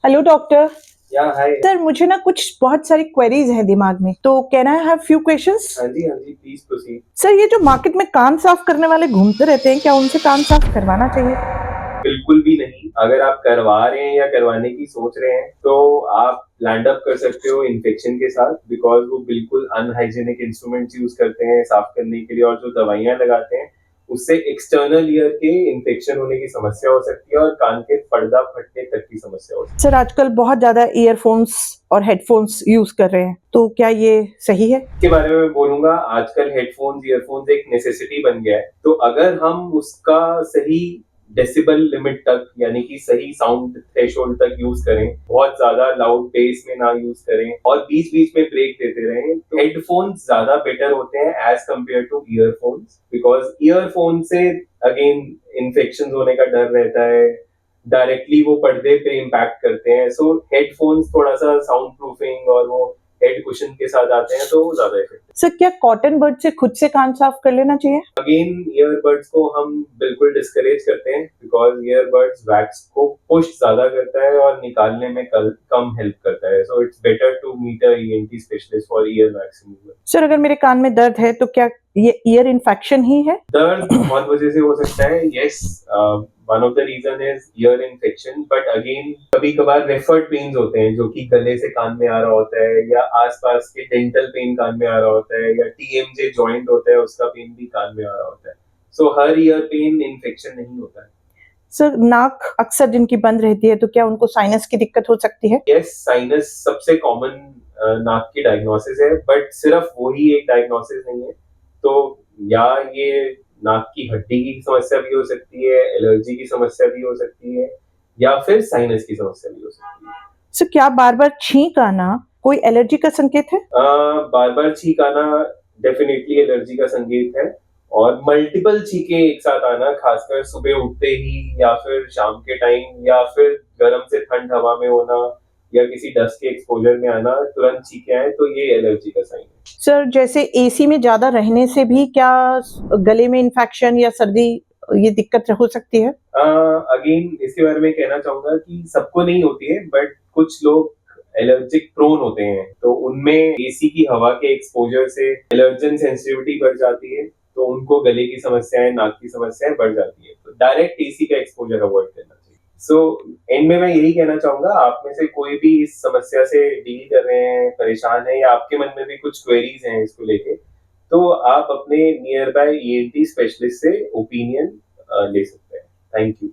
Hello doctor. या हाय। Sir मुझे ना कुछ बहुत सारी क्वेरीज हैं दिमाग में, तो can I have few questions? हाँ जी प्लीज प्रोसीड। सर ये जो मार्केट में कान साफ करने वाले घूमते रहते हैं, क्या उनसे कान साफ करवाना चाहिए? बिल्कुल भी नहीं। अगर आप करवा रहे हैं या करवाने की सोच रहे हैं तो आप लैंड अप कर सकते हो इन्फेक्शन के साथ, बिकॉज वो बिल्कुल अनहाइजीनिक इंस्ट्रूमेंट्स यूज करते हैं साफ करने के लिए, और जो दवाइयां लगाते हैं उससे एक्सटर्नल ईयर के इन्फेक्शन होने की समस्या हो सकती है और कान के पर्दा फटने तक की समस्या हो सकती सर आजकल बहुत ज्यादा ईयरफोन्स और हेडफोन्स यूज कर रहे हैं, तो क्या ये सही है? है। इसके बारे में मैं बोलूंगा, आजकल हेडफोन्स ईयरफोन्स एक नेसेसिटी बन गया है, तो अगर हम उसका सही डेसिबल लिमिट तक, यानी कि सही साउंड थ्रेशोल्ड तक यूज करें, बहुत ज्यादा लाउड बेस में ना यूज करें और बीच बीच में ब्रेक देते रहें, तो हेडफोन्स ज्यादा बेटर होते हैं as compare to earphones, because earphone से अगेन इन्फेक्शन होने का डर रहता है, डायरेक्टली वो पर्दे पे इम्पैक्ट करते हैं। सो हेडफोन्स थोड़ा सा साउंड प्रूफिंग और वो हेड कुशन के साथ आते हैं, तो ज्यादा इफेक्टिव। सर क्या कॉटन बड से खुद से कान साफ कर लेना चाहिए? अगेन ईयरबड्स को हम बिल्कुल डिस्करेज करते हैं, बिकॉज ईयरबड्स वैक्स को पुश ज्यादा करता है और निकालने में कम हेल्प करता है। So it's better to meet a ENT specialist for ear wax removal. Sir अगर मेरे कान में दर्द है तो क्या ये ईयर इन्फेक्शन ही है? दर्द बहुत वजह से हो सकता है, yes. One of the reason is ear infection, but again कभी कभार रेफर्ड पेन्स होते हैं जो कि गले से कान में आ रहा होता है, या आसपास के डेंटल पेन कान में आ रहा होता है, या टीएमजे जॉइंट होता है उसका पेन भी कान में आ रहा होता है। सो हर ईयर पेन इन्फेक्शन नहीं होता है। सर नाक अक्सर जिनकी बंद रहती है, तो क्या उनको साइनस की दिक्कत हो सकती है? यस, साइनस सबसे कॉमन नाक की डायग्नोसिस है, बट सिर्फ वही एक डायग्नोसिस नहीं है। तो या ये नाक की हड्डी की समस्या भी हो सकती है, एलर्जी की समस्या भी हो सकती है, या फिर साइनस की समस्या भी हो सकती है। सर क्या बार बार छींक आना कोई एलर्जी का संकेत है? बार बार छींक आना डेफिनेटली एलर्जी का संकेत है, और मल्टीपल छींके एक साथ आना, खासकर सुबह उठते ही या फिर शाम के टाइम या फिर गर्म से ठंड हवा में होना या किसी डस्ट के एक्सपोजर में आना, तुरंत छींके आए, तो ये एलर्जी का साइन है। सर जैसे एसी में ज्यादा रहने से भी क्या गले में इन्फेक्शन या सर्दी ये दिक्कत हो सकती है? अगेन इसके बारे में कहना चाहूंगा कि सबको नहीं होती है, बट कुछ लोग एलर्जिक प्रोन होते हैं, तो उनमें एसी की हवा के एक्सपोजर से एलर्जन सेंसिटिविटी बढ़ जाती है, तो उनको गले की समस्याएं, नाक की समस्याएं बढ़ जाती है, तो डायरेक्ट एसी का एक्सपोजर अवॉइड करना चाहिए। सो एंड में मैं यही कहना चाहूंगा, आप में से कोई भी इस समस्या से डील कर रहे हैं, परेशान है, या आपके मन में भी कुछ क्वेरीज हैं इसको लेके, तो आप अपने नियर बाय ईएनटी स्पेशलिस्ट से ओपिनियन ले सकते हैं। Thank you.